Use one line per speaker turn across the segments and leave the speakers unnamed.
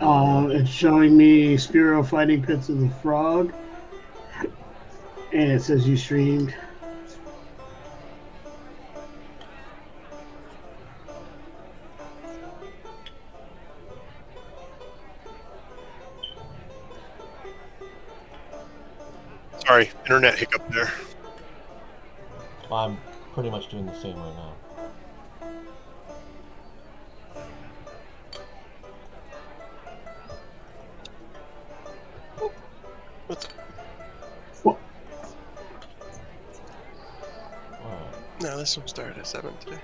It's showing me Spero fighting Pits of the Frog, and it says you streamed.
Sorry, internet hiccup there.
I'm pretty much doing the same right now.
What's
Well,
Alright.
No, this one started at 7 today.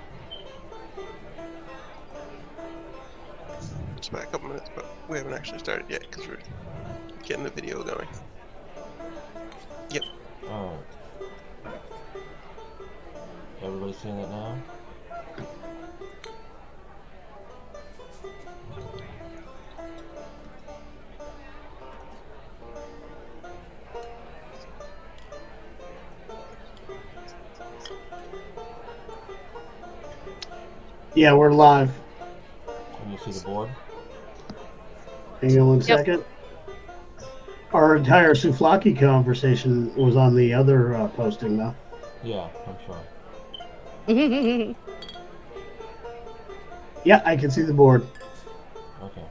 It's about a couple minutes, but we haven't actually started yet because we're getting the video going. Yep.
Alright. Everybody seeing it now?
yeah, we're live.
Can you see the board?
Hang on one second. Our entire souvlaki conversation was on the other posting, though.
Yeah, I'm sure.
Yeah, I can see the board.
Okay.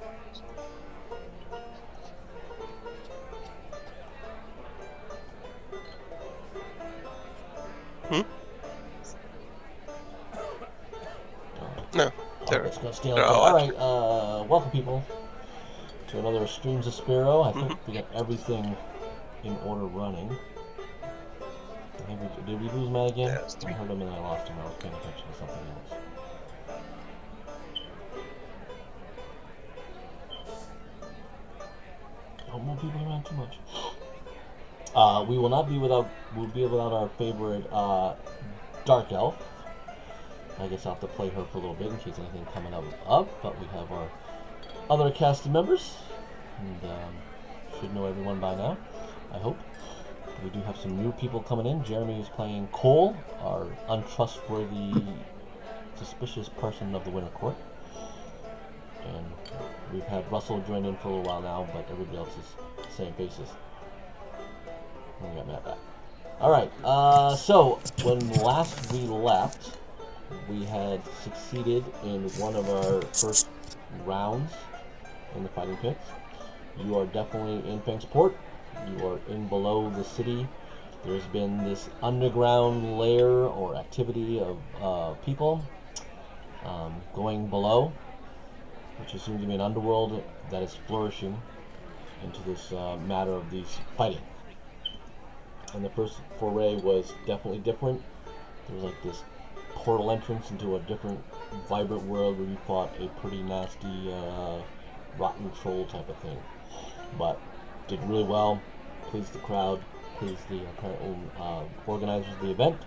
No.
Oh, it's gonna stay like that. Alright, welcome people to another Streams of Spero. I think we got everything in order running. I think did we lose Matt again?
Yeah,
I heard him and I lost him. I was paying attention to something else. Don't move people around too much. We will not be without. We'll be without our favorite Dark Elf. I guess I'll have to play her for a little bit in case anything coming up. But we have our other cast of members, and should know everyone by now. I hope. We do have some new people coming in. Jeremy is playing Cole, our untrustworthy, suspicious person of the Winter Court. And we've had Russell join in for a little while now, but everybody else is the same faces. We got Matt back. Alright, so when last we left, we had succeeded in one of our first rounds in the fighting pits. You are definitely in Fangsport. You are in below the city. There's been this underground layer or activity of people going below, which seems to be an underworld that is flourishing into this matter of these fighting. And the first foray was definitely different. There was like this portal entrance into a different vibrant world where you fought a pretty nasty rotten troll type of thing. But did really well, pleased the crowd, pleased the apparently organizers of the event,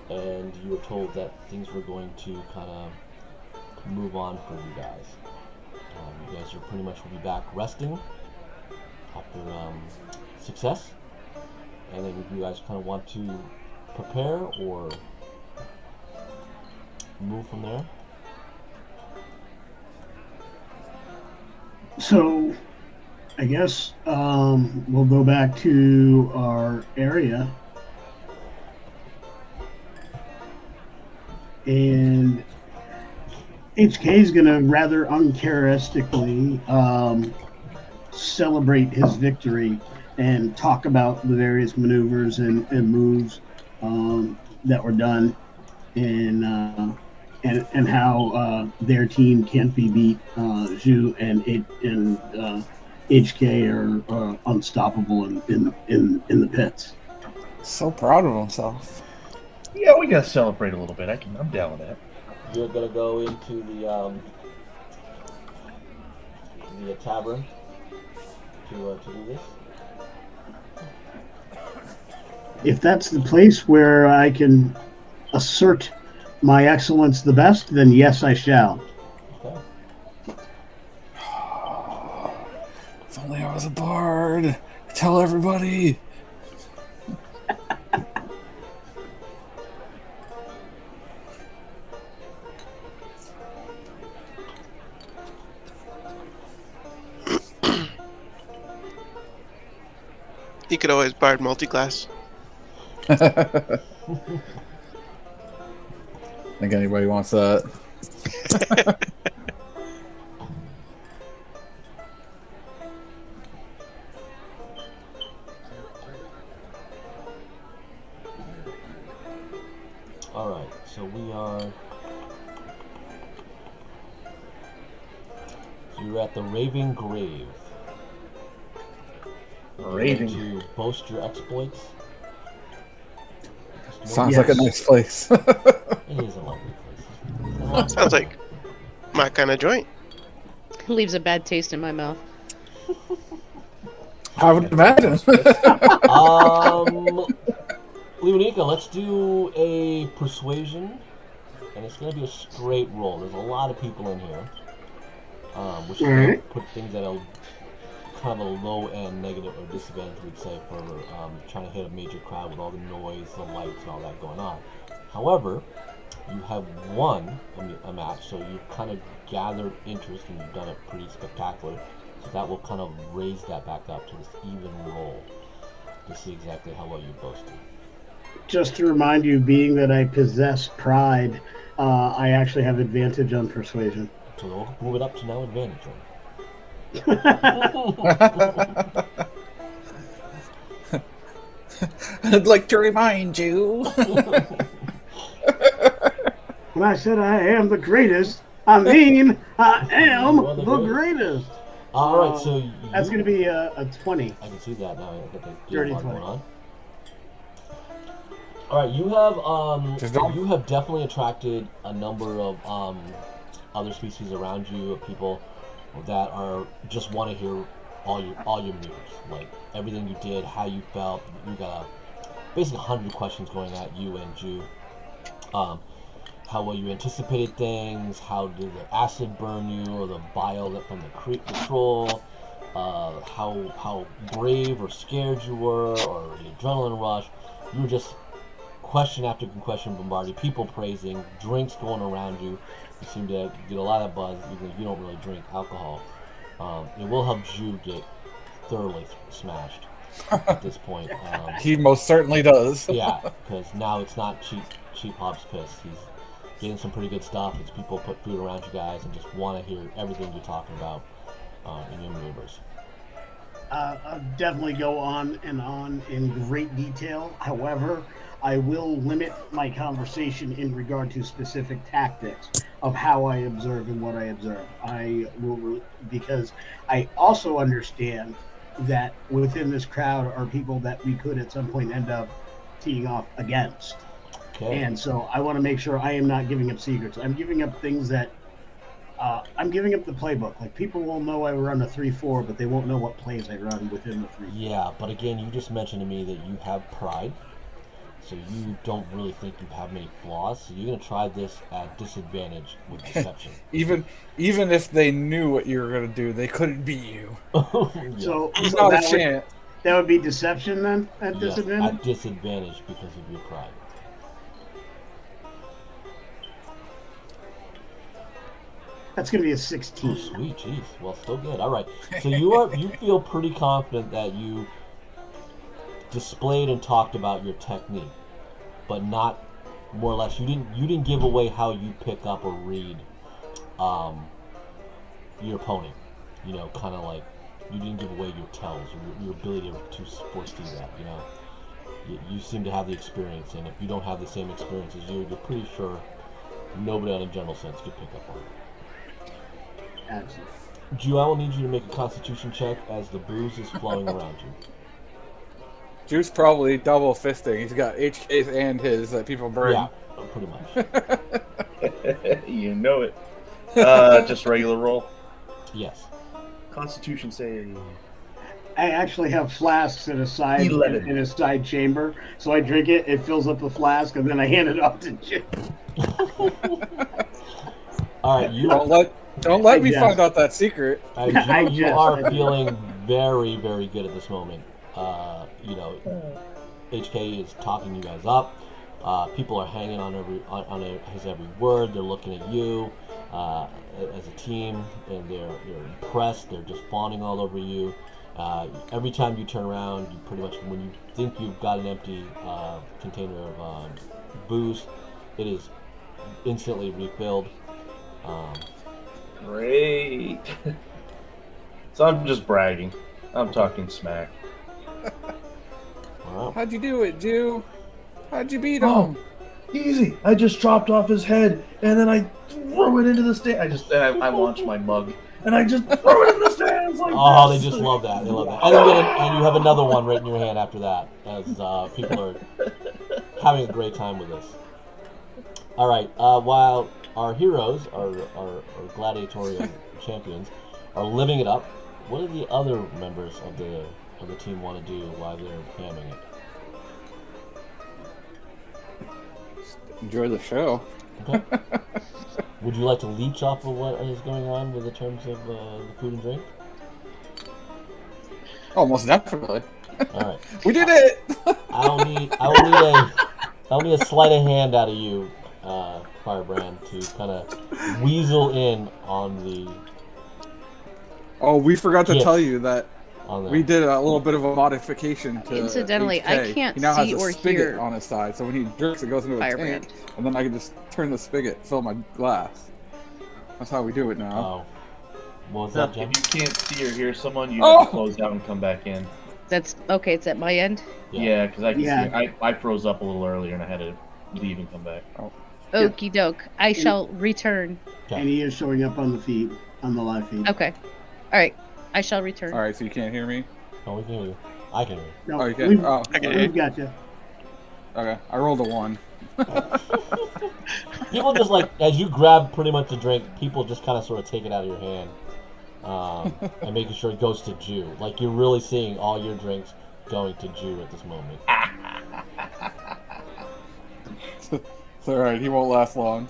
and you were told that things were going to kind of move on for you guys. You guys are pretty much will be back resting after success, and then if you guys kind of want to prepare or move from there.
So, I guess we'll go back to our area. And HK is going to rather uncharacteristically celebrate his victory and talk about the various maneuvers and moves that were done and how their team can't be beat. Zhu and HK are unstoppable in the pits.
So proud of himself.
Yeah, we gotta celebrate a little bit. I'm down with that.
You're gonna go into the tavern to do this.
If that's the place where I can assert my excellence the best, then yes, I shall.
Okay.
If only I was a bard. Tell everybody.
You could always bard multi-class.
Think anybody wants that?
Alright, so we are... So you're at the Raving Grave.
Raving.
To boast your exploits.
Sounds like a nice place.
It is a lovely place.
Sounds like my kind of joint.
Leaves a bad taste in my mouth.
I would imagine.
Leonika, let's do a persuasion, and it's going to be a straight roll. There's a lot of people in here, which is going to put things at a kind of a low-end negative or disadvantage, we'd say, for trying to hit a major crowd with all the noise, the lights, and all that going on. However, you have won a match, so you've kind of gathered interest, and you've done it pretty spectacular. So that will kind of raise that back up to this even roll to see exactly how well you boasted.
Just to remind you, being that I possess pride, I actually have advantage on persuasion.
So we'll move it up to now advantage.
I'd like to remind you.
When I said I am the greatest, I mean I am the greatest.
Alright, so
that's going to be a 20.
I can see that now. I got the
Dirty
gear
20.
going on. Alright, you have definitely attracted a number of other species around you, of people that are just want to hear all your news, like everything you did, how you felt. You got basically 100 questions going at you and Ju. How well you anticipated things, how did the acid burn you, or the bile from the creep patrol, how brave or scared you were, or the adrenaline rush. You were just question after question bombarded, people praising, drinks going around you. You seem to get a lot of buzz, even though you don't really drink alcohol. It will help Ju get thoroughly smashed at this point.
He most certainly does.
Yeah, because now it's not cheap Hobbs piss. He's getting some pretty good stuff. It's people put food around you guys and just want to hear everything you're talking about in your maneuvers.
I'll definitely go on in great detail. However, I will limit my conversation in regard to specific tactics of how I observe and what I observe. I will, because I also understand that within this crowd are people that we could at some point end up teeing off against.
Okay.
And so I want to make sure I am not giving up secrets. I'm giving up things that I'm giving up the playbook. Like, people will know I run a 3-4, but they won't know what plays I run within the 3-4.
Yeah, but again, you just mentioned to me that you have pride, so you don't really think you have many flaws. So you're gonna try this at disadvantage with deception.
Even if they knew what you were gonna do, they couldn't beat you.
Yeah.
So
Not a chance.
That would be deception then at disadvantage?
At disadvantage because of your pride.
That's going to be a
Oh,
16.
sweet, jeez. Well, still good. All right. So you feel pretty confident that you displayed and talked about your technique, but not more or less. You didn't give away how you pick up or read your opponent. You know, kind of like you didn't give away your tells or your ability to foresee that. You know, you seem to have the experience, and if you don't have the same experience as you're pretty sure nobody on a general sense could pick up on it.
Absolutely.
Ju, I will need you to make a Constitution check as the booze is flowing around you.
Ju's probably double fisting. He's got HKs and his that people burn.
Yeah, pretty much.
You know it. Just regular roll.
Yes.
Constitution save.
I actually have flasks in a side
11.
in a side chamber, so I drink it. It fills up the flask, and then I hand it off to Jim.
All right, you
Don't let me find out that secret.
you are feeling very, very good at this moment. You know, HK is talking you guys up. People are hanging on his every word. They're looking at you as a team, and they're impressed. They're just fawning all over you. Every time you turn around, you pretty much, when you think you've got an empty container of booze, it is instantly refilled.
Great. So I'm just bragging. I'm talking smack.
All right.
How'd you do it, Jew? How'd you beat
Oh.
him?
Easy. I just chopped off his head and then I threw it into the stand. I launched my mug and I just threw it in the stands like
Oh,
this.
they just love that. They love that. And, and you have another one right in your hand after that, as people are having a great time with this. All right. While our heroes, our gladiatorial champions, are living it up, what do the other members of the team want to do while they're hamming it?
Enjoy the show.
Okay. Would you like to leech off of what is going on with the terms of the food and drink?
Oh, most definitely.
All right.
We did it!
I'll need a sleight of hand out of you, Firebrand, to kind of weasel in on the.
Oh, we forgot to
Yes.
tell you that
On the
we did a little bit of a modification to
Incidentally,
HK.
I can't
He now
see
has a
or
spigot
hear
on his side, so when he drinks, it goes into a
Firebrand.
tank, and then I can just turn the spigot, fill my glass. That's how we do it now.
Oh, what was that,
If
Jen?
you can't see or hear someone, you
Oh!
have to close out and come back in.
That's okay. It's at my end.
Yeah, because I can
Yeah.
see. I froze up a little earlier and I had to leave and come back.
Okie doke. I shall return.
And he is showing up on the feed, on the live feed.
Okay. All right. I shall return.
Alright, so you can't hear me?
Oh, we can hear you. I can hear you.
No,
Oh, you can?
we've,
Oh,
I can
we've got you.
okay. I rolled a 1.
People just like, as you grab pretty much the drink, people just kind of sort of take it out of your hand and making sure it goes to Jew. Like you're really seeing all your drinks going to Jew at this moment.
It's alright, he won't last long.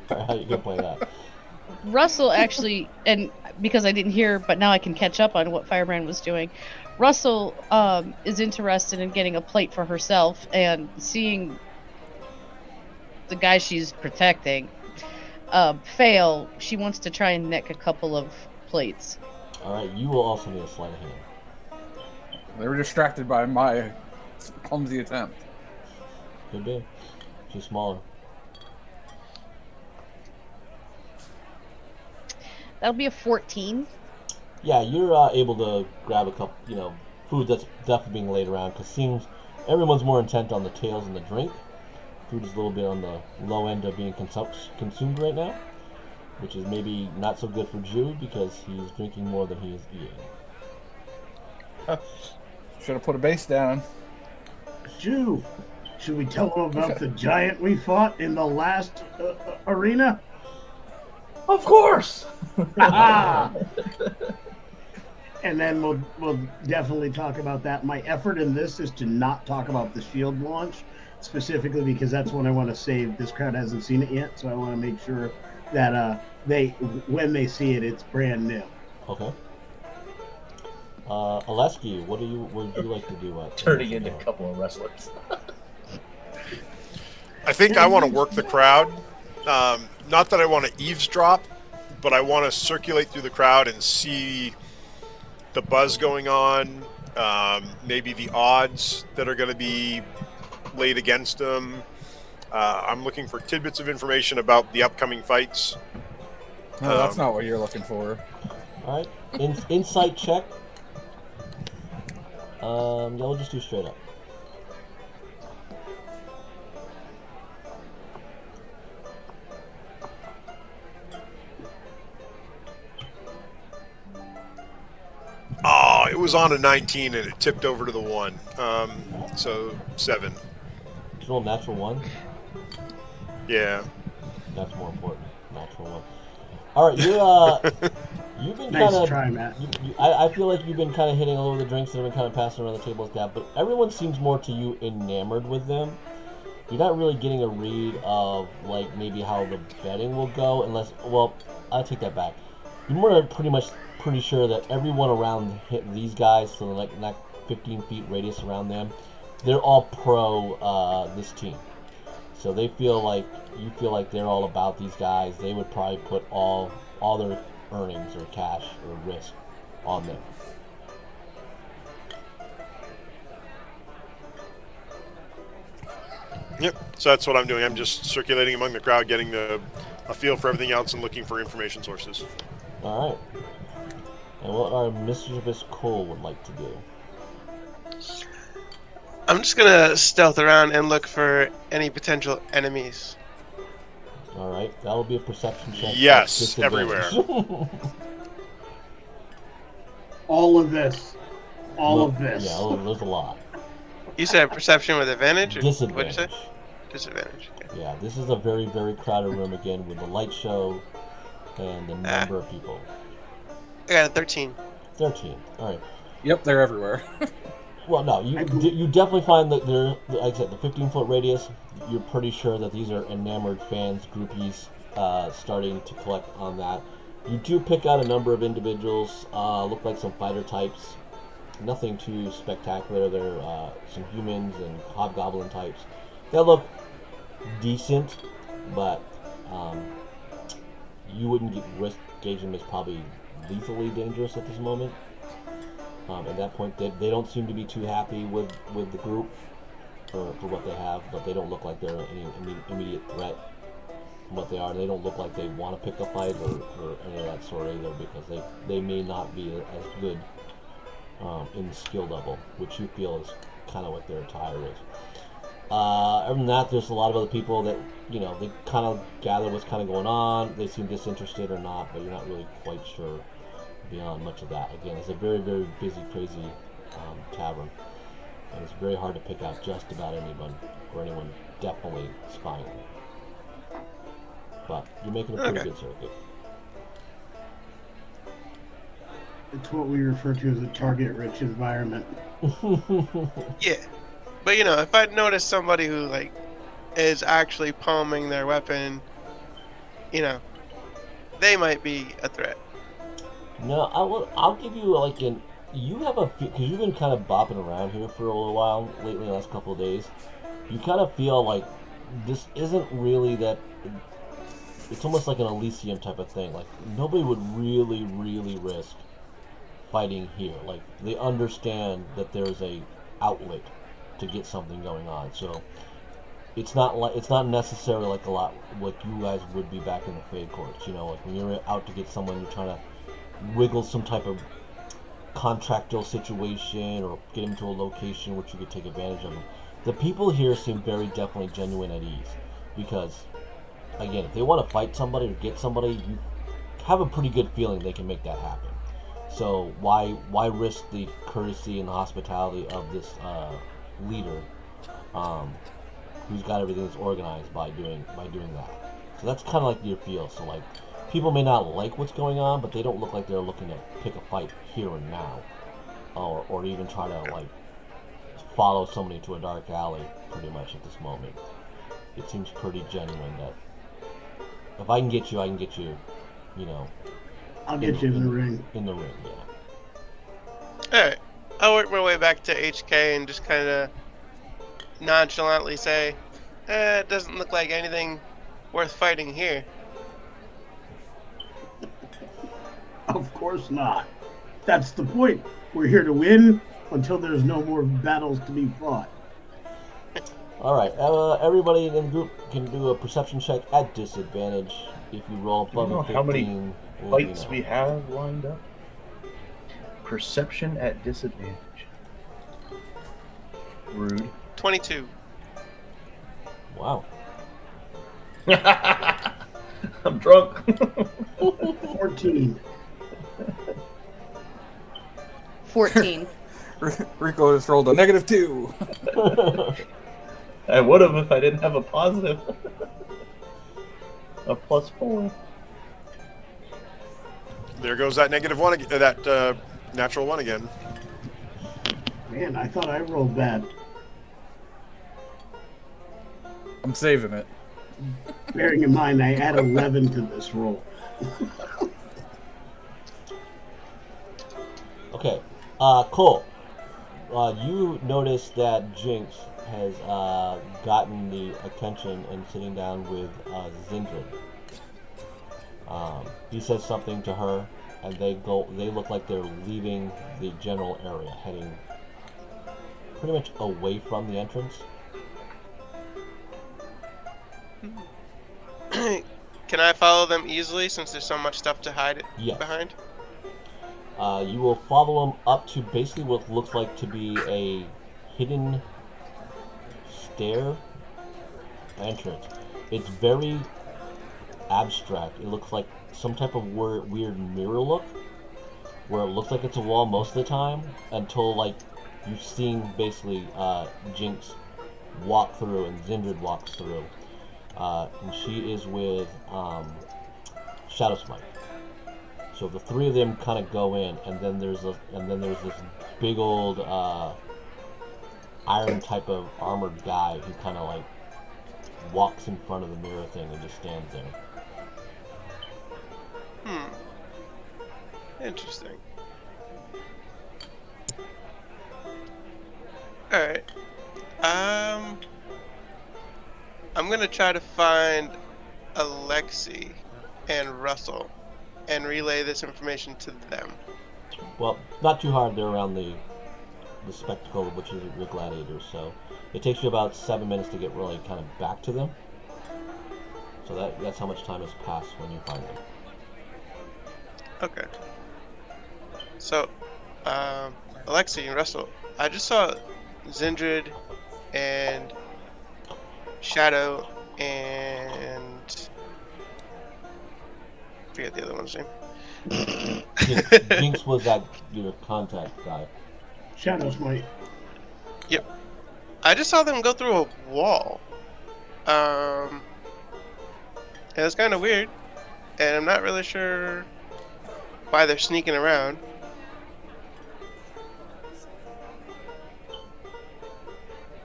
How you gonna play that?
Russell actually, and because I didn't hear, but now I can catch up on what Firebrand was doing. Russell is interested in getting a plate for herself and seeing the guy she's protecting fail. She wants to try and neck a couple of plates.
All right, you will also need a sleight of hand.
They were distracted by my clumsy attempt.
Could be. She's smaller.
That'll be a 14.
Yeah, you're able to grab a couple, food that's definitely being laid around because seems everyone's more intent on the tails and the drink. Food is a little bit on the low end of being consumed right now, which is maybe not so good for Jew because he's drinking more than he is eating.
Should have put a base down.
Jew, should we tell him about the giant we fought in the last arena?
Of course.
And then we'll definitely talk about that. My effort in this is to not talk about the shield launch specifically because that's one I want to save. This crowd hasn't seen it yet, so I want to make sure that when they see it, it's brand new.
Okay. Aleski, what would you like to do?
Turning into a couple of wrestlers.
I think I want to work the crowd. Not that I want to eavesdrop, but I want to circulate through the crowd and see the buzz going on, maybe the odds that are going to be laid against them. I'm looking for tidbits of information about the upcoming fights.
No, that's not what you're looking for.
All right. Insight check. Yeah, we'll just do straight up.
Oh, it was on a 19 and it tipped over to the 1. So 7.
Just roll natural 1.
Yeah.
That's more important. Natural 1. All right, you've been
Nice
kind of.
try, Matt.
I feel like you've been kind of hitting all over the drinks that have been kind of passing around the tables, Gap. But everyone seems more to you enamored with them. You're not really getting a read of like maybe how the betting will go, unless. Well, I take that back. You're more pretty sure that everyone around these guys, so like 15 feet radius around them, they're all pro this team. So you feel like they're all about these guys. They would probably put all their earnings or cash or risk on them.
Yep. So that's what I'm doing. I'm just circulating among the crowd, getting a feel for everything else, and looking for information sources.
All right. And what our mischievous Cole would like to do?
I'm just gonna stealth around and look for any potential enemies.
All right, that'll be a perception check.
Yes,
at
everywhere.
disadvantage.
All of this. All of this.
Yeah, there's a lot.
You said perception with advantage, or
Disadvantage.
what'd you say? Disadvantage. Okay.
Yeah, this is a very, very crowded room again with the light show and the number of people.
I got a 13.
13. All right.
Yep, they're everywhere.
Well, no, you definitely find that there, like I said, the 15-foot radius. You're pretty sure that these are enamored fans, groupies, starting to collect on that. You do pick out a number of individuals. Look like some fighter types. Nothing too spectacular. There are some humans and hobgoblin types that look decent, but you wouldn't gauge them as probably lethally dangerous at this moment. At that point, they don't seem to be too happy with the group for what they have, but they don't look like they're any immediate threat from what they are. They don't look like they want to pick a fight or any of that sort either, because they may not be as good in the skill level, which you feel is kind of what their attire is. Other than that, there's a lot of other people that, they kind of gather what's kind of going on. They seem disinterested or not, but you're not really quite sure beyond much of that. Again, it's a very, very busy, crazy tavern, and it's very hard to pick out just about anyone or anyone definitely spying. But you're making a pretty good circuit.
It's what we refer to as a target-rich environment.
Yeah, but if I notice somebody who is actually palming their weapon, they might be a threat.
No, I'll give you you have a because you've been kind of bopping around here for a little while lately, the last couple of days. You kind of feel like this isn't really that. It's almost like an Elysium type of thing. Like, nobody would really, really risk fighting here. Like, they understand that there's a outlet to get something going on. So it's not necessarily like a lot like you guys would be back in the Fade Courts. Like when you're out to get someone, you're trying to wiggle some type of contractual situation or get them to a location which you could take advantage of them. The people here seem very definitely genuine at ease, because again, if they want to fight somebody or get somebody, you have a pretty good feeling they can make that happen. So why risk the courtesy and the hospitality of this leader who's got everything that's organized by doing that? So that's kind of like your feel. So like, people may not like what's going on, but they don't look like they're looking to pick a fight here and now, or even try to follow somebody to a dark alley. Pretty much at this moment, it seems pretty genuine that if I can get you, I can get you.
I'll get you in the ring.
In the ring, yeah.
All right, I'll work my way back to HK and just kind of nonchalantly say, "It doesn't look like anything worth fighting here."
Of course not. That's the point. We're here to win until there's no more battles to be fought.
All right, everybody in the group can do a perception check at disadvantage. If you roll above a 15,
how many fights we have lined up? Perception at disadvantage. Rude.
22.
Wow.
I'm drunk.
14.
14.
Rico just rolled a -2.
I would have if I didn't have a positive. A +4.
There goes that -1 again, that natural 1 again.
Man, I thought I rolled bad.
I'm saving it.
Bearing in mind, I add 11 to this roll.
Okay, Cole, you notice that Jinx has gotten the attention and sitting down with Zindred. He says something to her, and they go. They look like they're leaving the general area, heading pretty much away from the entrance.
Can I follow them easily since there's so much stuff to hide it
Yes.
behind?
You will follow them up to basically what looks like to be a hidden stair entrance. It's very abstract. It looks like some type of weird mirror look, where it looks like it's a wall most of the time, until like you've seen basically Jinx walk through and Zindred walks through. And she is with Shadow Smite. So the three of them kind of go in, and then there's this big old iron type of armored guy who kind of like walks in front of the mirror thing and just stands there.
Interesting. Alright. I'm gonna try to find Alexi and Russell and relay this information to them.
Well, not too hard. They're around the spectacle, which is the gladiators. So it takes you about 7 minutes to get really kind of back to them. So that's how much time has passed when you find them.
Okay. So, Alexi and Russell, I just saw Zindred and Shadow and forget the other one's name.
Jinx was that your contact guy.
Shadow Smite.
Yep. I just saw them go through a wall. It was kind of weird, and I'm not really sure why they're sneaking around.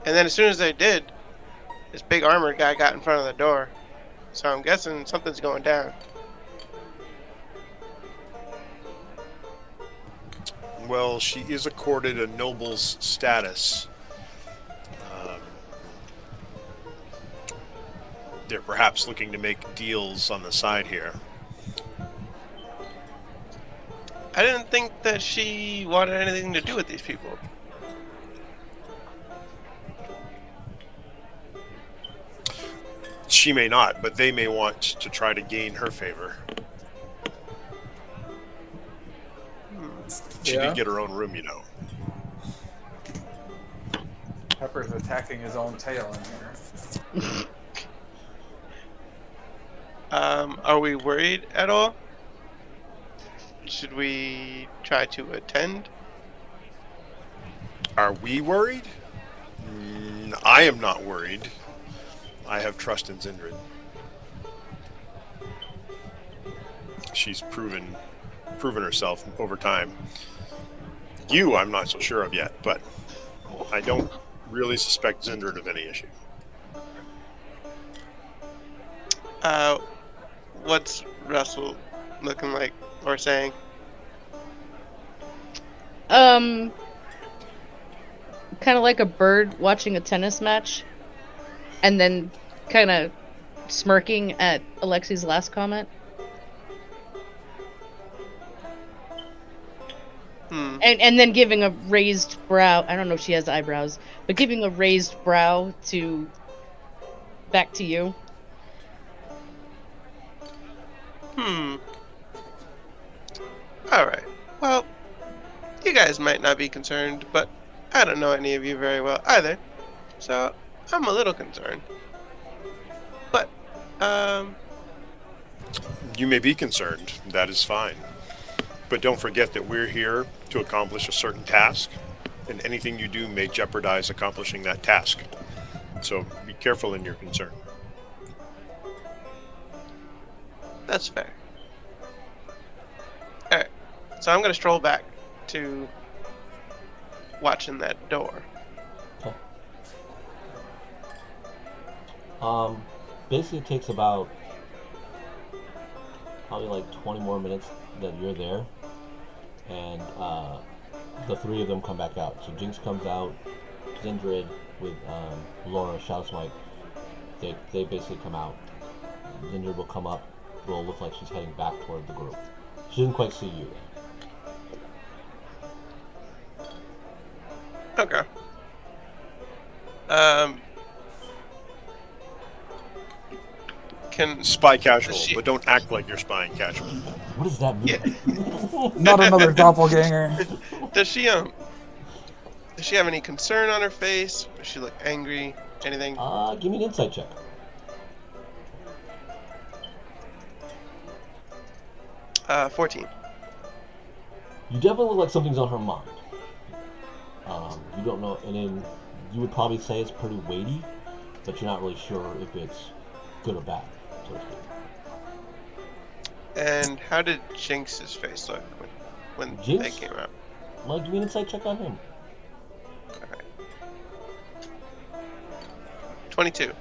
And then as soon as they did, this big armored guy got in front of the door. So I'm guessing something's going down.
Well, she is accorded a noble's status. They're perhaps looking to make deals on the side here.
I didn't think that she wanted anything to do with these people.
She may not, but they may want to try to gain her favor. She
Yeah.
did get her own room, you know.
Pepper's attacking his own tail in here.
Are we worried at all? Should we try to attend?
Are we worried? I am not worried. I have trust in Zindred. She's proven herself over time. You, I'm not so sure of yet, but I don't really suspect Zindred of any issue.
What's Russell looking like or saying?
Kind of like a bird watching a tennis match, and then kind of smirking at Alexi's last comment. And then giving a raised brow. I don't know if she has eyebrows, but giving a raised brow back to you.
Alright. Well, you guys might not be concerned, but I don't know any of you very well either. So, I'm a little concerned. But,
You may be concerned. That is fine. But don't forget that we're here to accomplish a certain task, and anything you do may jeopardize accomplishing that task. So be careful in your concern.
that's fair. Alright. So I'm gonna stroll back to watching that door.
Basically it takes about probably like 20 more minutes that you're there, and the three of them come back out. So Jinx comes out, Zindred with Laura, Shadow Smite, they basically come out. Zindred will come up will look like she's heading back toward the group. She didn't quite see you.
Okay. Can
Spy casual,
She-
but don't act like you're spying casual.
What does that mean?
Yeah.
Not another doppelganger.
does she have any concern on her face? Does she look angry? Anything?
Give me an insight check.
Uh, 14.
You definitely look like something's on her mind. You don't know, and then you would probably say it's pretty weighty, but you're not really sure if it's good or bad, so to speak.
And how did Jinx's face look when they
Jinx?
came out?
Well, give me an insight check on him.
22.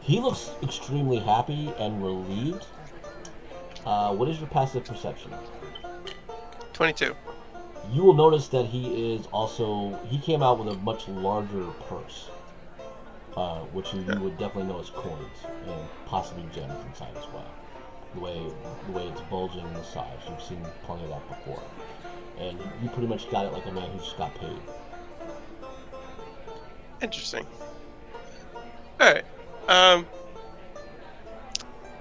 He looks extremely happy and relieved. What is your passive perception?
22.
You will notice that he came out with a much larger purse, which you would definitely know as coins and possibly gems inside as well. The way it's bulging in the sides, you've seen plenty of that before, and you pretty much got it like a man who just got paid.
Interesting. Alright. I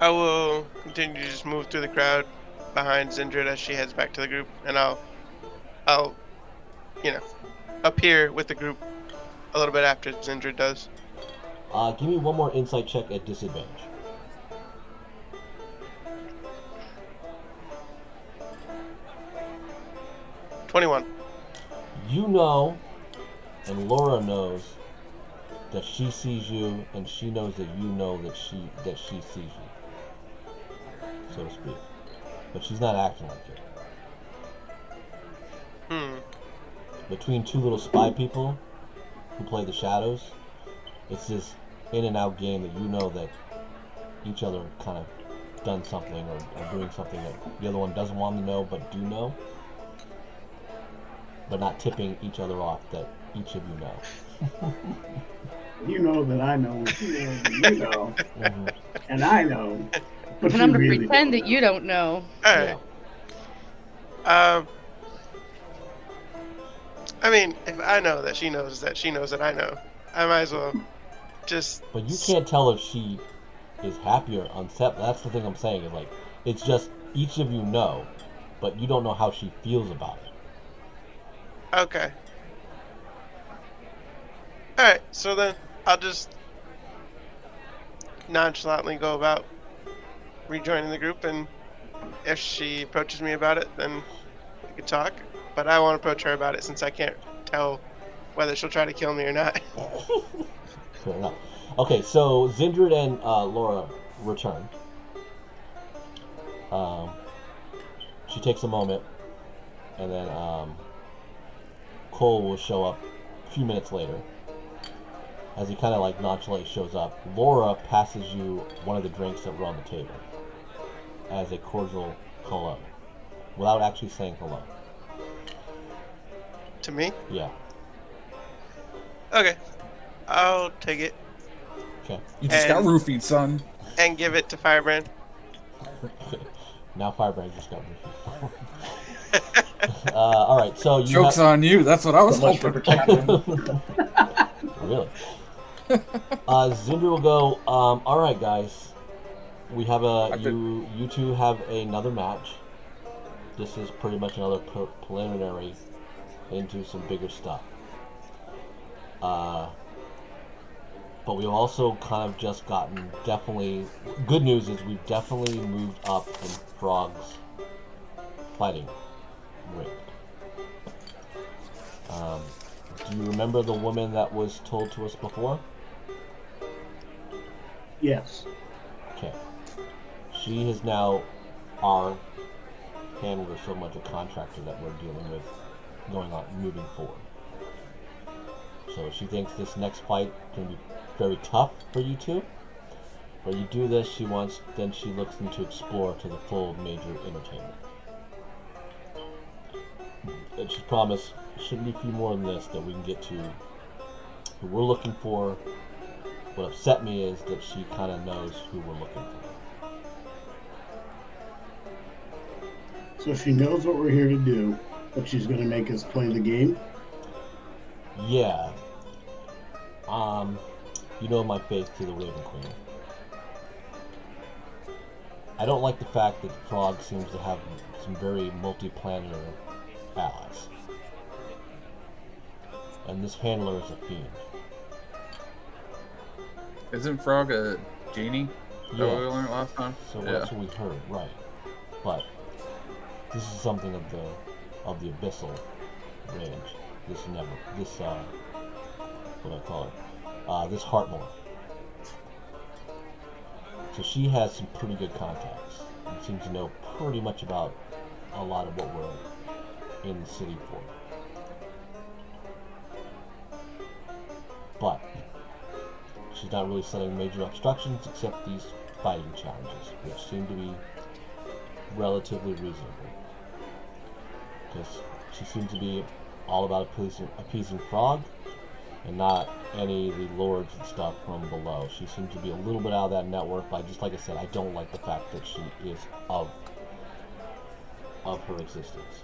will continue to just move through the crowd behind Zindred as she heads back to the group, and I'll appear with the group a little bit after Zindred does.
Give me one more insight check at disadvantage.
$21.
You know, and Laura knows that she sees you, and she knows that you know that she sees you, so to speak. But she's not acting like it. Between two little spy people who play the shadows, it's this in and out game that you know that each other kind of done something or doing something that the other one doesn't want to know but do know, but not tipping each other off that each of you know.
You know that I know what you know that you know, and I know. But
And I'm
you
gonna
really
pretend
don't
that you don't know.
Alright. I mean, if I know that she knows that I know, I might as well just...
But you can't tell if she is happy or upset. That's the thing I'm saying. Is like, it's just each of you know, but you don't know how she feels about it.
Okay. Alright, so then I'll just nonchalantly go about rejoining the group, and if she approaches me about it, then we could talk. But I won't approach her about it since I can't tell whether she'll try to kill me or not.
Fair enough. Okay, so Zindred and Laura return. She takes a moment, and then Cole will show up a few minutes later. As he kind of like nonchalantly shows up, Laura passes you one of the drinks that were on the table as a cordial hello, without actually saying hello.
To me?
Yeah.
Okay. I'll take it
You just got
And-
roofied, son.
and give it to Firebrand.
Now Firebrand just got me. All right, so you
Joke's on you. That's what I was
So much for
hoping.
protection.
Really? Zinder will go, all right, guys. We have you two have another match. This is pretty much another preliminary into some bigger stuff. But we've also kind of just gotten good news is we've definitely moved up in Frog's fighting ring. Do you remember the woman that was told to us before?
Yes.
Okay. She is now our handler, so much a contractor that we're dealing with moving forward. So she thinks this next fight is going to be very tough for you two. But you do this, she looks into explore to the full major entertainment. And she's promised it shouldn't be a few more than this that we can get to who we're looking for. What upset me is that she kind of knows who we're looking for.
So she knows what we're here to do, but she's going to make us play the game.
Yeah. You know my faith to the Raven Queen. I don't like the fact that Frog seems to have some very multi-planetary allies. And this handler is a fiend.
Isn't Frog a genie? Is that what we
Yes.
learned last time?
So
Yeah.
that's what we heard, right? But this is something of the abyssal range. This what do I call it? This Heartmore. So she has some pretty good contacts and seems to know pretty much about a lot of what we're in the city for. But she's not really setting major obstructions except these fighting challenges, which seem to be relatively reasonable. Because she seems to be all about appeasing Frog, and not any of the lords and stuff from below. She seems to be a little bit out of that network, but just like I said, I don't like the fact that she is of her existence.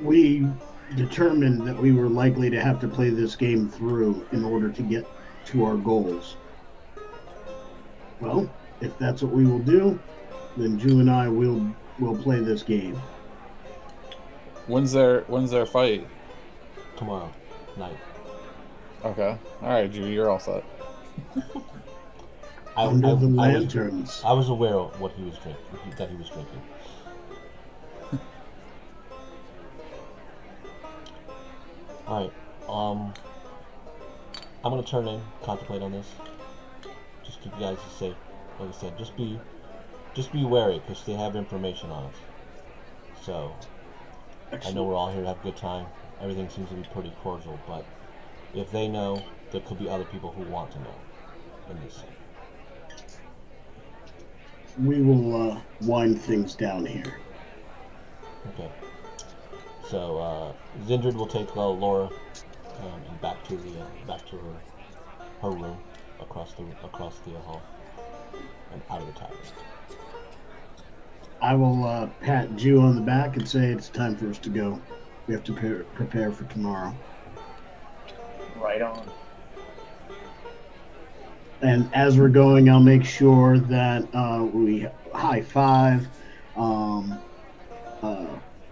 We determined that we were likely to have to play this game through in order to get to our goals. Well, if that's what we will do, then Jew and I will play this game.
When's their fight?
Tomorrow night.
Okay. All right, Drew, you're all set.
Under the lanterns.
I was aware of what he was drinking. That he was drinking. All right. I'm gonna turn in, contemplate on this. Just keep you guys safe. Like I said, just be wary because they have information on us. So I know we're all here to have a good time. Everything seems to be pretty cordial, but if they know, there could be other people who want to know in this scene.
We will wind things down here.
Okay. So Zindred will take Laura and back to her room across the hall and out of the tavern.
I will pat Jew on the back and say it's time for us to go. We have to prepare for tomorrow.
Right on.
And as we're going, I'll make sure that we high five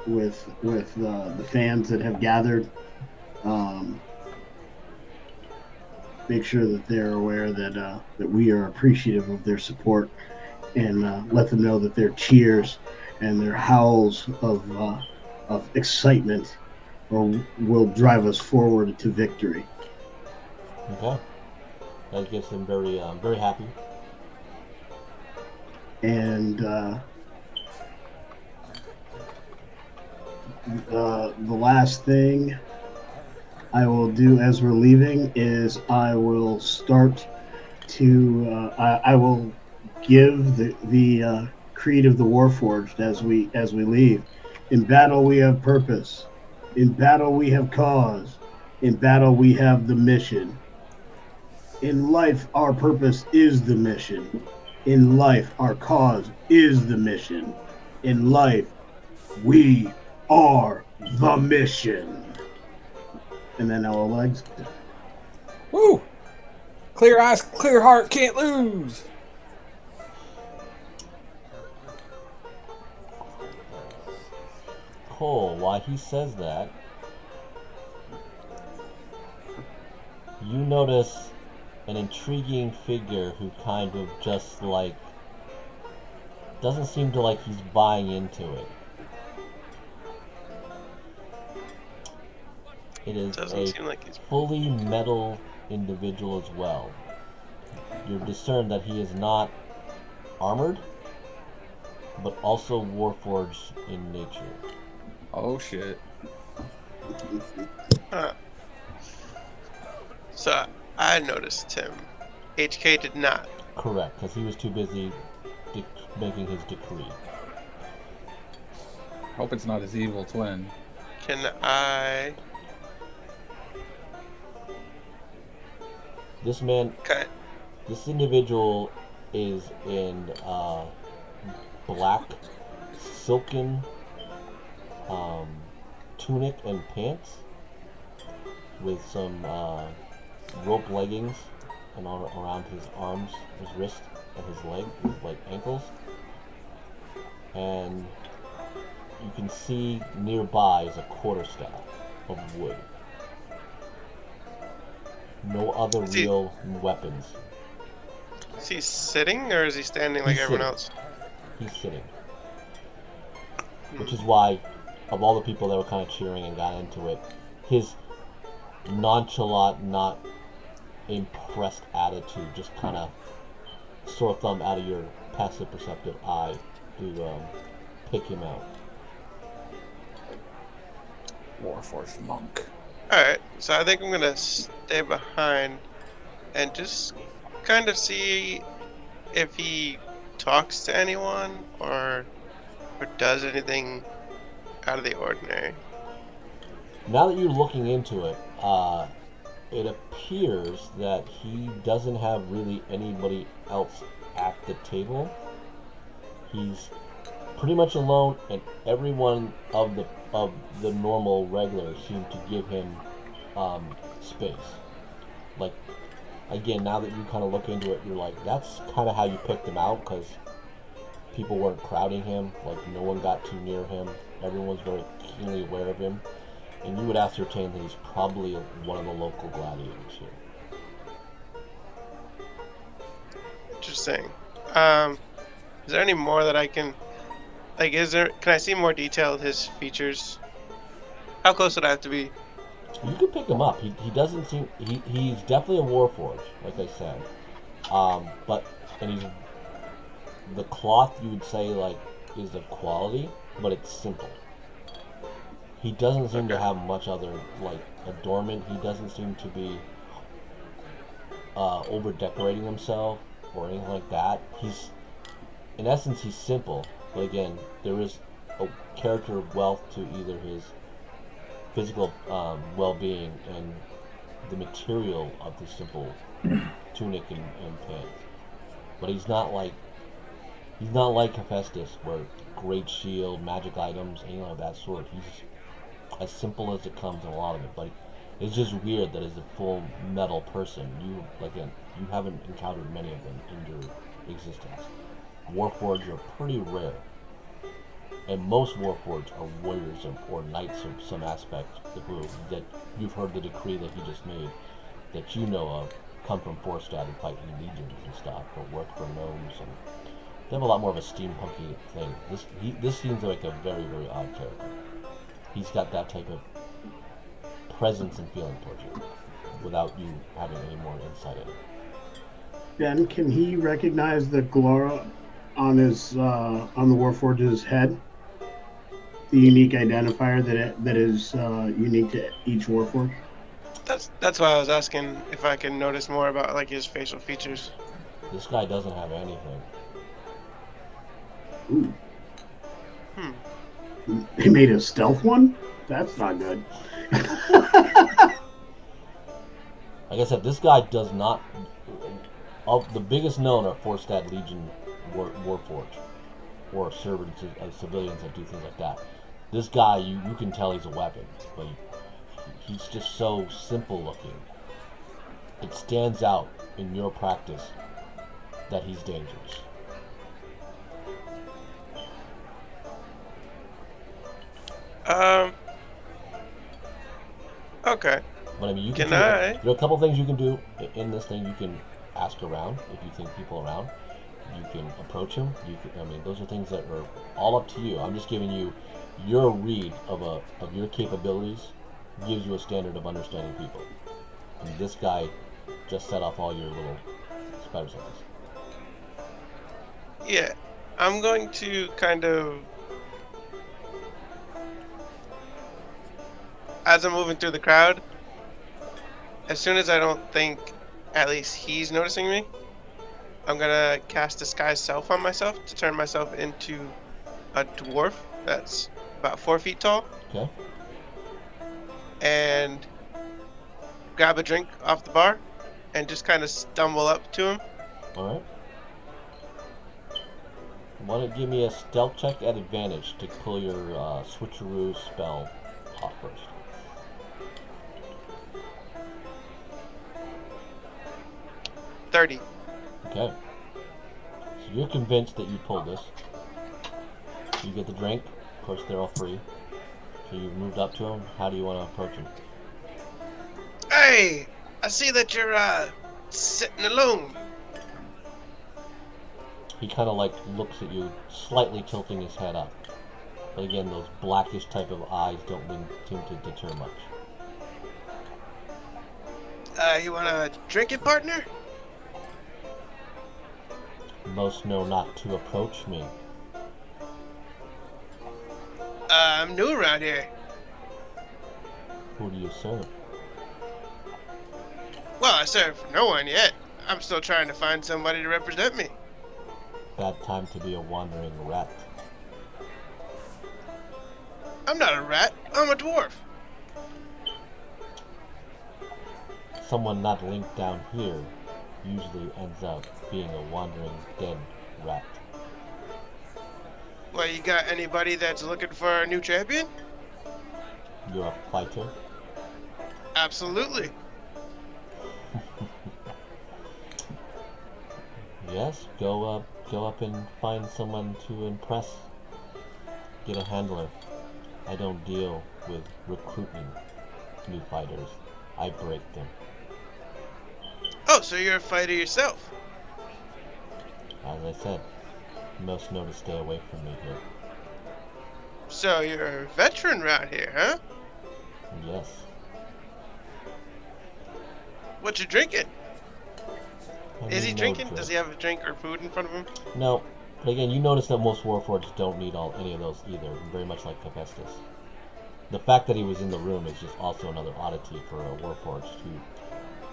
with the fans that have gathered. Make sure that they're aware that we are appreciative of their support, and let them know that their cheers and their howls of excitement will drive us forward to victory.
Okay. That gets them very happy.
And the last thing I will do as we're leaving is I will start to I will give the creed of the Warforged as we leave. In battle we have purpose. In battle we have cause. In battle we have the mission. In life our purpose is the mission. In life our cause is the mission. In life we are the mission. And then our legs.
Woo! Clear eyes, clear heart, can't lose.
Cole, while he says that, you notice an intriguing figure who kind of just like doesn't seem to like he's buying into it. It is
Doesn't seem like he's
fully metal individual as well. You discern that he is not armored, but also warforged in nature.
Oh shit.
So I noticed him. HK did not.
Correct, because he was too busy making his decree.
Hope it's not his evil twin.
Can I?
This man,
Okay.
this individual is in black silken tunic and pants with some rope leggings and all around his arms, his wrist, and his leg, his ankles. And you can see nearby is a quarterstaff of wood. No other real weapons.
Is he sitting or is he standing like everyone else?
He's sitting. Which is why, of all the people that were kind of cheering and got into it, his nonchalant, not impressed attitude just kind of sore thumb out of your passive perceptive eye to pick him out.
Warforged monk.
Alright, so I think I'm gonna stay behind and just kind of see if he talks to anyone or does anything out of the ordinary.
Now that you're looking into it, it appears that he doesn't have really anybody else at the table. He's pretty much alone, and everyone of the normal regulars seem to give him space. Like, again, now that you kind of look into it, you're like, that's kind of how you picked him out, because people weren't crowding him. Like, no one got too near him. Everyone's very keenly aware of him. And you would ascertain that he's probably one of the local gladiators here.
Interesting. Is there any more that I can... Like, can I see more detail of his features? How close would I have to be?
You can pick him up. He doesn't seem... He's definitely a warforged, like I said. And he's... The cloth, you would say, like, is of quality, but it's simple. He doesn't seem to have much other, like, adornment. He doesn't seem to be over-decorating himself or anything like that. In essence, he's simple. But again, there is a character of wealth to either his physical well-being and the material of the simple tunic and pants. But he's not like Hephaestus, where great shield, magic items, anything of that sort. He's as simple as it comes in a lot of it, but it's just weird that as a full metal person, you haven't encountered many of them in your existence. Warforged are pretty rare, and most Warforged are warriors or knights of some aspect that you've heard the decree that he just made, that you know of, come from Forstad and fight in legions and stuff, or work for gnomes, and they have a lot more of a steampunky thing. This seems like a very, very odd character. He's got that type of presence and feeling towards you, without you having any more insight in it.
Ben, can he recognize the glora on his on the Warforge's head? The unique identifier that is unique to each Warforged?
That's why I was asking if I can notice more about, like, his facial features.
This guy doesn't have anything.
Ooh. They made a stealth one? That's not good.
Like I said, this guy does not... Of the biggest known are Forstad Legion Warforged, or servants of civilians that do things like that. This guy, you can tell he's a weapon, but he's just so simple looking. It stands out in your practice that he's dangerous.
Okay.
But I mean,
There
are a couple things you can do in this thing. You can ask around if you think people around. You can approach him. Those are things that are all up to you. I'm just giving you your read of your capabilities. Gives you a standard of understanding people. And this guy just set off all your little spider senses.
Yeah, I'm going to kind of... As I'm moving through the crowd, as soon as I don't think at least he's noticing me, I'm gonna cast Disguise Self on myself to turn myself into a dwarf that's about 4 feet tall.
Okay.
And grab a drink off the bar and just kind of stumble up to him.
Alright. Why don't you give me a stealth check at advantage to pull your switcheroo spell off first.
$30.
Okay. So you're convinced that you pulled this. You get the drink. Of course, they're all free. So you moved up to him. How do you want to approach him?
Hey, I see that you're sitting alone.
He kind of like looks at you, slightly tilting his head up. But again, those blackish type of eyes don't seem to deter much.
You want a drinking partner?
Most know not to approach me.
I'm new around here.
Who do you serve?
Well, I serve no one yet. I'm still trying to find somebody to represent me.
Bad time to be a wandering rat.
I'm not a rat. I'm a dwarf.
Someone not linked down here usually ends up being a wandering dead rat.
Well, you got anybody that's looking for a new champion?
You're a fighter?
Absolutely.
Yes, go up and find someone to impress. Get a handler. I don't deal with recruiting new fighters. I break them.
Oh, so you're a fighter yourself?
As I said, most know to stay away from me here.
So you're a veteran around here, huh?
Yes.
What you drinking?
I
Is he
mean, no
drinking?
drink.
Does he have a drink or food in front of him?
No. But again, you notice that most Warforged don't need any of those either. Very much like Hephaestus. The fact that he was in the room is just also another oddity for a Warforged who,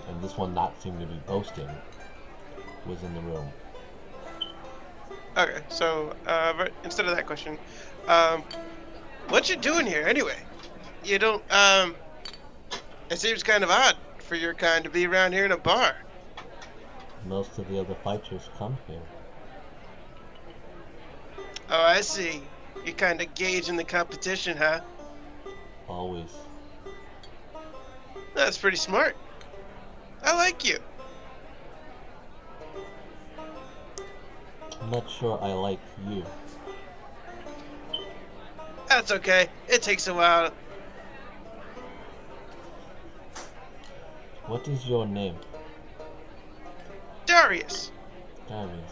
and this one not seeming to be boasting, was in the room.
Okay, so instead of that question, what you doing here anyway? You don't. It seems kind of odd for your kind to be around here in a bar.
Most of the other fighters come here.
Oh, I see. You're kind of gauging the competition, huh?
Always.
That's pretty smart. I like you.
I'm not sure I like you.
That's okay. It takes a while.
What is your name?
Darius.
Darius.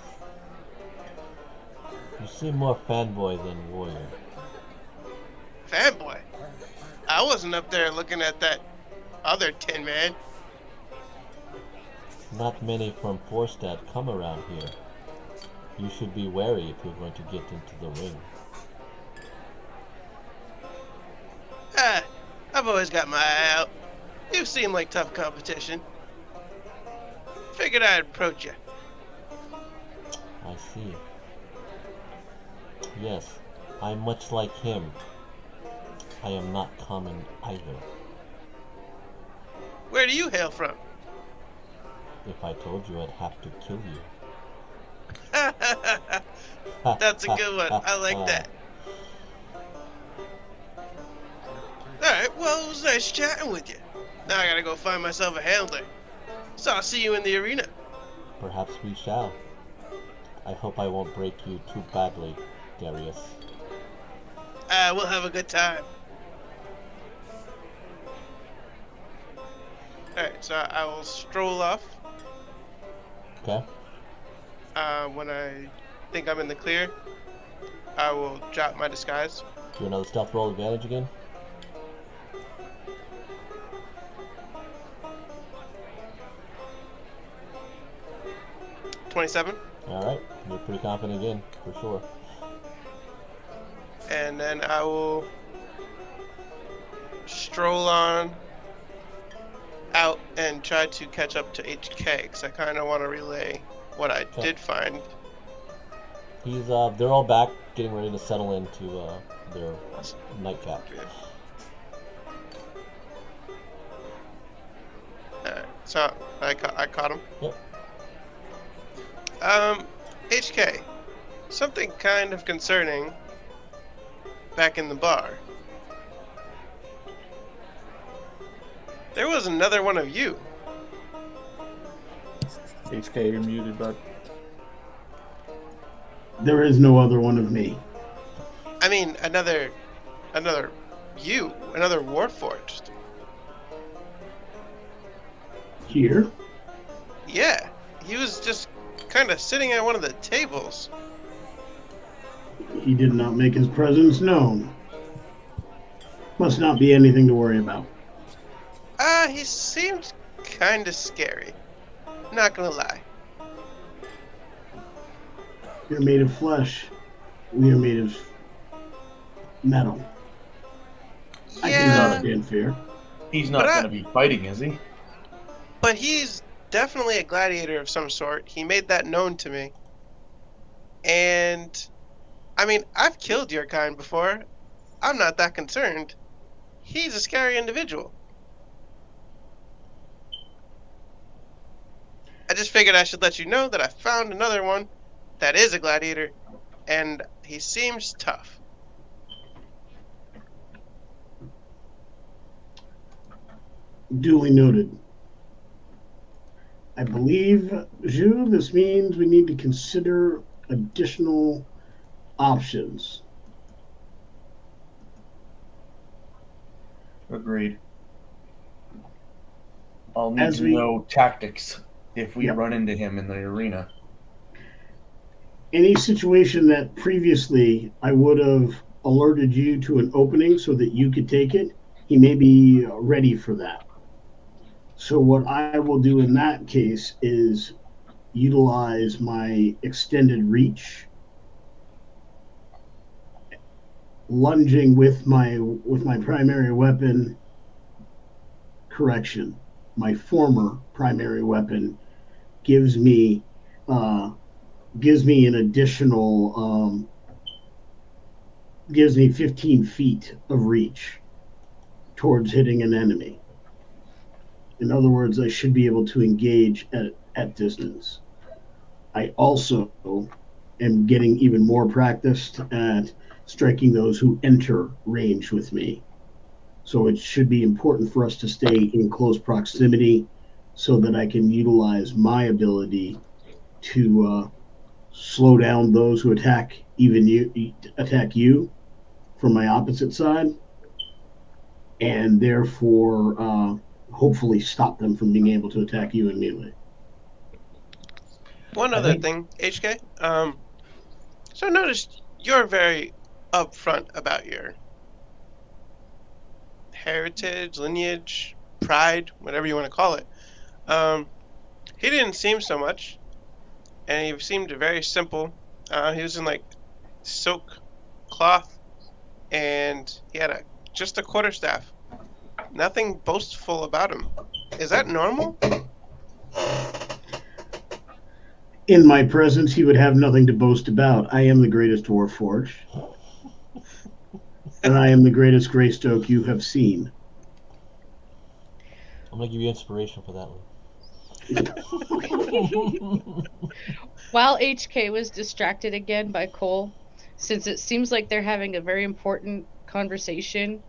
You seem more fanboy than warrior.
Fanboy. I wasn't up there looking at that other Tin Man.
Not many from Forstad come around here. You should be wary if you're going to get into the ring.
Ah, I've always got my eye out. You seem like tough competition. Figured I'd approach you.
I see. Yes, I'm much like him. I am not common either.
Where do you hail from?
If I told you, I'd have to kill you.
That's a good one. I like that. Alright, well, it was nice chatting with you. Now I gotta go find myself a handler. So I'll see you in the arena.
Perhaps we shall. I hope I won't break you too badly, Darius.
We'll have a good time. Alright, so I will stroll off.
Okay?
When I think I'm in the clear, I will drop my disguise.
Do another stealth roll advantage again?
$27.
Alright, you're pretty confident again, for sure.
And then I will stroll on out and try to catch up to HK, because I kind of want to relay what I
Okay.
did find.
They're all back, getting ready to settle into their nightcap.
Alright, so I caught him.
Yep.
HK, something kind of concerning back in the bar. There was another one of you.
HK, you're muted, bud.
There is no other one of me.
I mean, another you, another Warforged.
Here?
Yeah, he was just kind of sitting at one of the tables.
He did not make his presence known. Must not be anything to worry about.
He seemed kind of scary. Not gonna lie.
You're made of flesh. We are made of metal. I can
Yeah,
understand fear.
He's not
But
going to be fighting, is he?
but he's definitely a gladiator of some sort. He made that known to me. And, I mean, I've killed your kind before. I'm not that concerned. He's a scary individual. I just figured I should let you know that I found another one that is a gladiator, and he seems tough.
Duly noted. I believe, Zhu, this means we need to consider additional options.
Agreed. I'll need
As
to
we-
know tactics if we
Yep.
run into him in the arena.
Any situation that previously I would have alerted you to an opening so that you could take it, he may be ready for that. So what I will do in that case is utilize my extended reach, lunging with my primary weapon. Correction, my former primary weapon gives me an additional gives me 15 feet of reach towards hitting an enemy. In other words, I should be able to engage at distance. I also am getting even more practiced at striking those who enter range with me. So it should be important for us to stay in close proximity so that I can utilize my ability to slow down those who attack you from my opposite side, and therefore hopefully stop them from being able to attack you in melee.
One
I
other
think-
thing, HK. So I noticed you're very upfront about your heritage, lineage, pride, whatever you want to call it. He didn't seem so much, and he seemed very simple. He was in like silk cloth, and he had just a quarterstaff. Nothing boastful about him. Is that normal?
In my presence, he would have nothing to boast about. I am the greatest Warforged, and I am the greatest Greystoke you have seen.
I'm gonna give you inspiration for that one.
While HK was distracted again by Cole, since it seems like they're having a very important conversation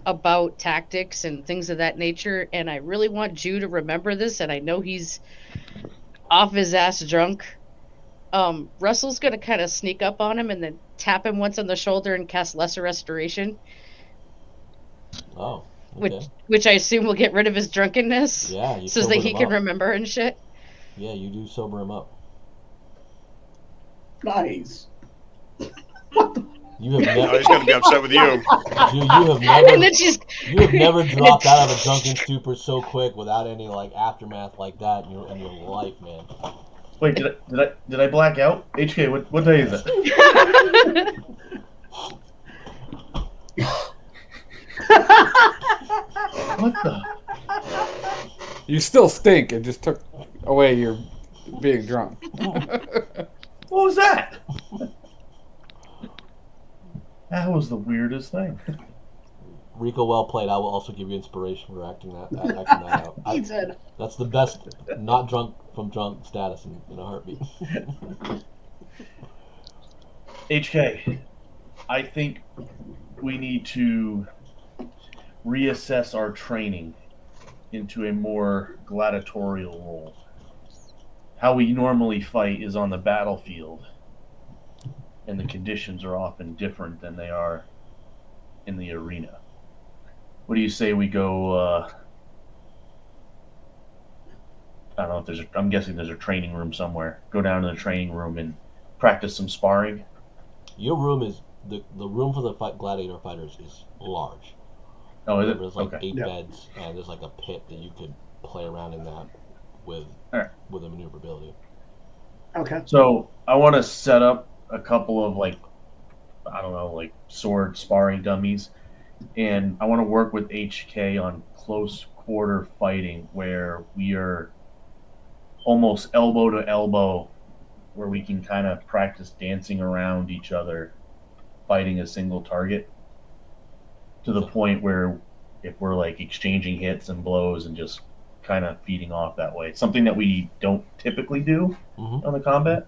about tactics and things of that nature, and I really want Jew to remember this, and I know he's off his ass drunk. Russell's gonna kind of sneak up on him and then tap him once on the shoulder and cast Lesser Restoration,
Oh, okay.
which I assume will get rid of his drunkenness,
Yeah, you
so that
sobered
he
him
can
up.
remember and shit.
Yeah, you do sober him up.
Nice.
You have
Now
never,
he's going to be upset with you.
you have
And
never,
then she's
you have never
and
dropped
it's-
out of a drunken stupor so quick without any like aftermath like that in your life, man.
Wait, did I black out? HK, what day is it? What the?
You still stink. It just took away your being drunk.
What was that? That was the weirdest thing.
Rico, well played. I will also give you inspiration for acting that out.
He said,
That's the best not drunk from drunk status in a heartbeat.
HK, I think we need to reassess our training into a more gladiatorial role. How we normally fight is on the battlefield, and the conditions are often different than they are in the arena. What do you say we go? I don't know if there's. I'm guessing there's a training room somewhere. Go down to the training room and practice some sparring.
Your room is the room for the gladiator fighters is large.
Oh, is it?
There's like
Okay.
8
Yeah.
beds, and there's like a pit that you could play around in that with
Alright.
with a maneuverability.
Okay.
So I want to set up a couple of I don't know, sword sparring dummies, and I want to work with HK on close quarter fighting where we are almost elbow to elbow, where we can kind of practice dancing around each other, fighting a single target, to the point where if we're like exchanging hits and blows and just kind of feeding off that way. Something that we don't typically do
Mm-hmm.
on the combat.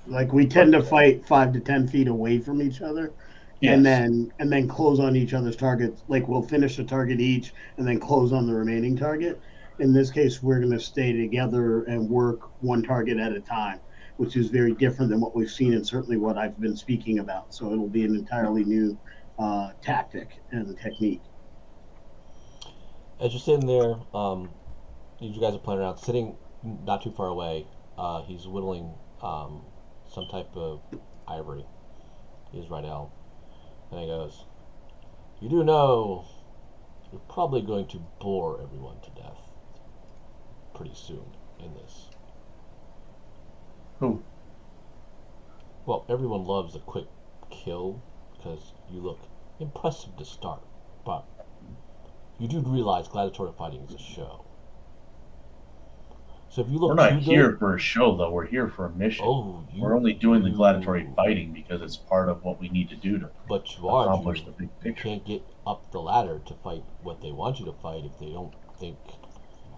Like we tend to fight 5 to 10 feet away from each other,
Yes.
and then close on each other's targets. Like we'll finish a target each, and then close on the remaining target. In this case, we're going to stay together and work one target at a time, which is very different than what we've seen and certainly what I've been speaking about. So it'll be an entirely new tactic and technique.
As you're sitting there, you guys are playing around, sitting not too far away. He's whittling some type of ivory. He's Rydell, and he goes, "You do know you're probably going to bore everyone to death pretty soon in this."
Who?
Well, everyone loves a quick kill because you look impressive to start, but you do realize gladiatorial fighting is a show. So if you look
We're not
too
here
good,
for a show, though. We're here for a mission.
oh,
We're only doing the gladiatory fighting because it's part of what we need to do to
But you are
accomplish
you.
the big
You
picture.
can't get up the ladder to fight what they want you to fight if they don't think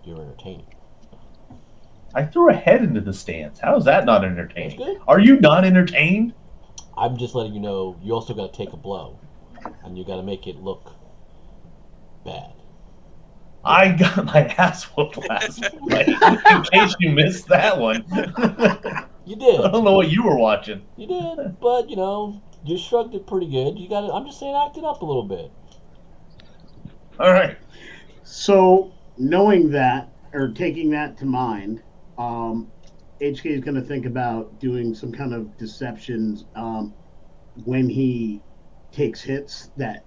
you're entertaining.
I threw a head into the stands. How is that not
That's
entertaining?
good.
Are you not entertained?
I'm just letting you know you also got to take a blow, and you got to make it look bad.
I got my ass whooped last night. In case you missed that one.
You
I
did.
don't know what you were watching.
You did, but you shrugged it pretty good. You got it. I'm just saying, act it up a little bit.
All right.
So knowing that or taking that to mind, HK is going to think about doing some kind of deceptions when he takes hits that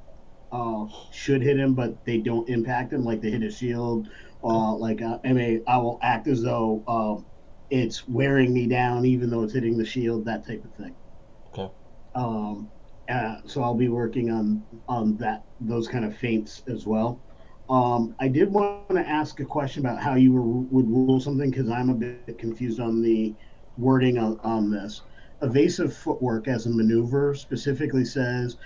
should hit him, but they don't impact him, like they hit a shield. I will act as though it's wearing me down, even though it's hitting the shield, that type of thing.
Okay.
So I'll be working on those kind of feints as well. I did want to ask a question about how you would rule something because I'm a bit confused on the wording on this. Evasive footwork as a maneuver specifically says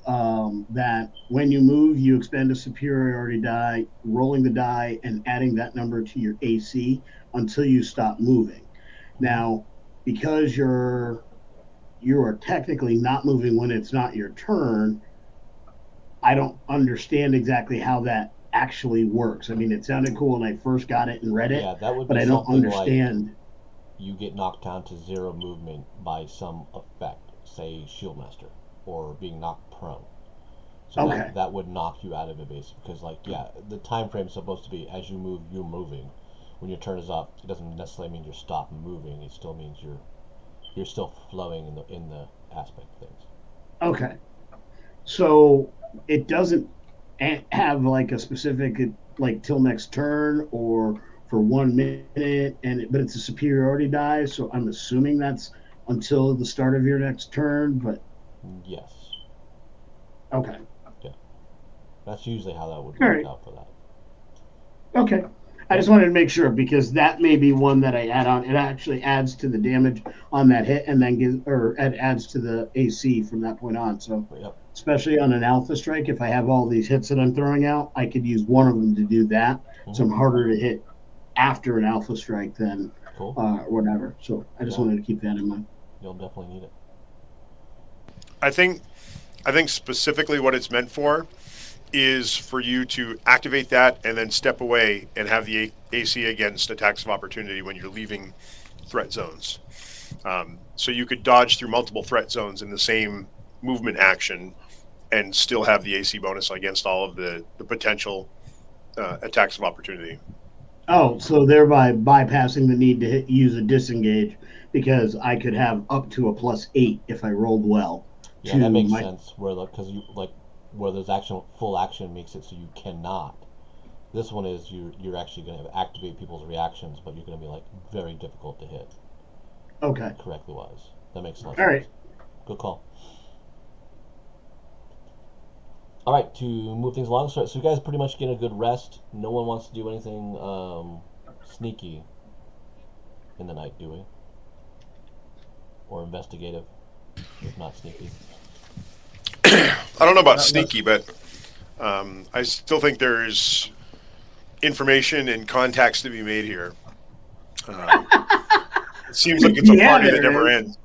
that when you move, you expend a superiority die, rolling the die and adding that number to your AC until you stop moving. Now, because you are technically not moving when it's not your turn, I don't understand exactly how that actually works. I mean, it sounded cool when I first got it and read it,
Yeah, that would
but
be
I don't
something
understand.
like you get knocked down to 0 movement by some effect, say Shieldmaster, or being knocked prone. So
Okay.
that would knock you out of evasive because, the time frame is supposed to be as you move, you're moving. When your turn is up, it doesn't necessarily mean you're stopped moving. It still means you're still flowing in the aspect of things.
Okay. So it doesn't have like a specific till next turn or for 1 minute, but it's a superiority die. So I'm assuming that's until the start of your next turn. But
Yes,
okay,
that's usually how that would
All
work
right.
out for that.
okay. I just wanted to make sure because that may be one that I add on. It actually adds to the damage on that hit, and then it adds to the AC from that point on. So
Yep.
especially on an alpha strike, if I have all these hits that I'm throwing out, I could use one of them to do that. So I'm harder to hit after an alpha strike than
Cool.
or whatever. So I just
Yeah.
wanted to keep that in mind.
You'll definitely need it.
I think specifically what it's meant for is for you to activate that and then step away and have the AC against attacks of opportunity when you're leaving threat zones. So you could dodge through multiple threat zones in the same movement action and still have the AC bonus against all of the potential attacks of opportunity.
Oh, so thereby bypassing the need to use a disengage because I could have up to a +8 if I rolled well.
Yeah, that makes sense. Where because you like where there's actual full action makes it so you cannot. This one is you're actually going to activate people's reactions, but you're going to be like very difficult to hit.
Okay.
Correctly wise. That makes a lot of
All
sense.
right.
Good call. All right, to move things along, so you guys pretty much get a good rest. No one wants to do anything sneaky in the night, do we? Or investigative, if not sneaky.
I don't know about sneaky, but I still think there's information and contacts to be made here. It seems like it's a
Yeah,
party that
there
never
is.
ends.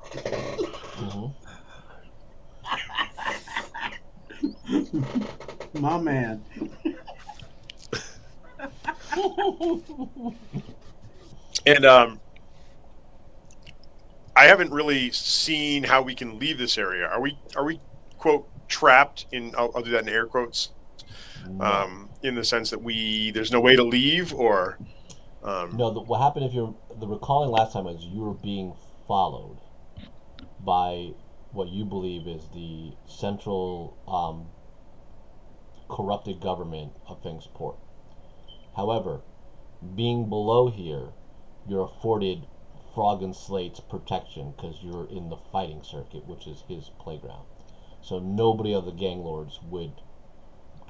My man.
And I haven't really seen how we can leave this area. Are we quote trapped in? I'll do that in air quotes. In the sense that there's no way to leave, or
No, what happened if the recalling last time is you were being followed by what you believe is the central corrupted government of Fingsport. However, being below here, you're afforded Frog and Slate's protection because you're in the fighting circuit, which is his playground. So nobody of the gang lords would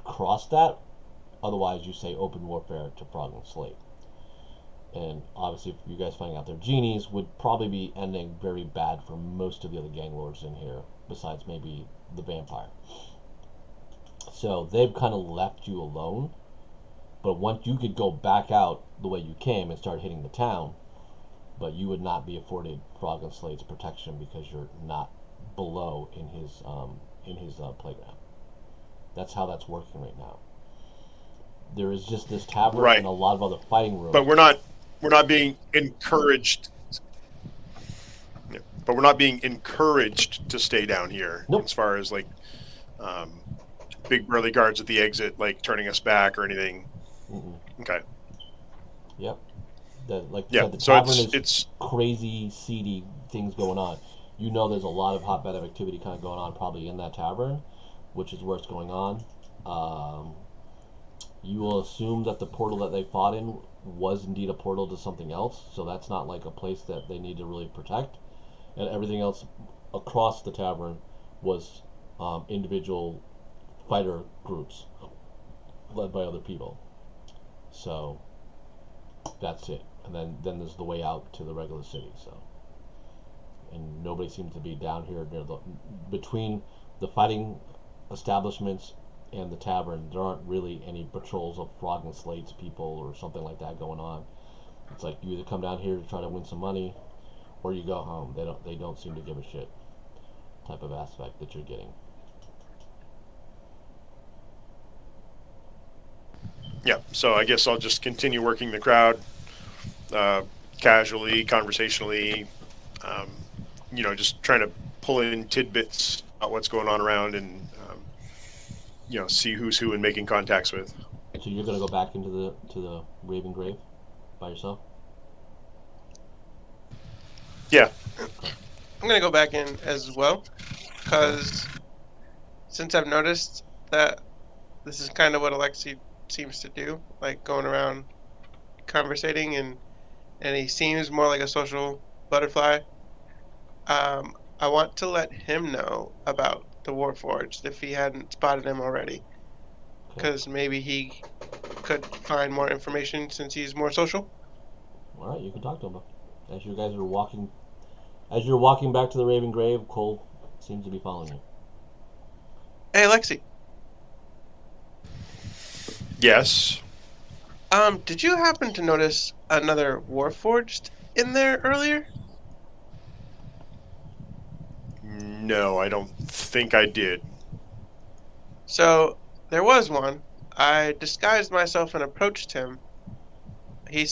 cross that. Otherwise, you say open warfare to Frog and Slate. And obviously, if you guys finding out they're genies, would probably be ending very bad for most of the other gang lords in here, besides maybe the vampire. So they've kind of left you alone. But once you could go back out the way you came and start hitting the town, but you would not be afforded Frog and Slate's protection because you're not below in his playground. That's how that's working right now. There is just this tavern and a lot of other fighting rooms.
But we're not being encouraged. Yeah, but we're not being encouraged to stay down here.
Nope.
As far as like big burly guards at the exit, like turning us back or anything.
Mm-mm.
Okay.
Yep. The
So
tavern is
it's
crazy, seedy things going on. You know, there's a lot of hotbed of activity kind of going on, probably in that tavern, which is where it's going on. You will assume that the portal that they fought in was indeed a portal to something else, so that's not like a place that they need to really protect. And everything else across the tavern was individual fighter groups led by other people. So that's it. And then there's the way out to the regular city. So, and nobody seems to be down here near between the fighting establishments and the tavern. There aren't really any patrols of Frog and Slate's people or something like that going on. It's like you either come down here to try to win some money, or you go home. They don't seem to give a shit type of aspect that you're getting.
Yeah, so I guess I'll just continue working the crowd, casually, conversationally, just trying to pull in tidbits about what's going on around and, see who's who and making contacts with.
So you're gonna go back into the Raven Grave by yourself?
Yeah.
I'm gonna go back in as well, because since I've noticed that this is kind of what Alexi seems to do, like going around conversating, and he seems more like a social butterfly. I want to let him know about the Warforged if he hadn't spotted him already, because maybe he could find more information since he's more social.
All right, you can talk to him. As you guys are walking, as you're walking back to the Raven Grave, Cole seems to be following you.
Hey, Alexi.
Yes.
Did you happen to notice another Warforged in there earlier?
No, I don't think I did?
So there was one. I disguised myself and approached him. He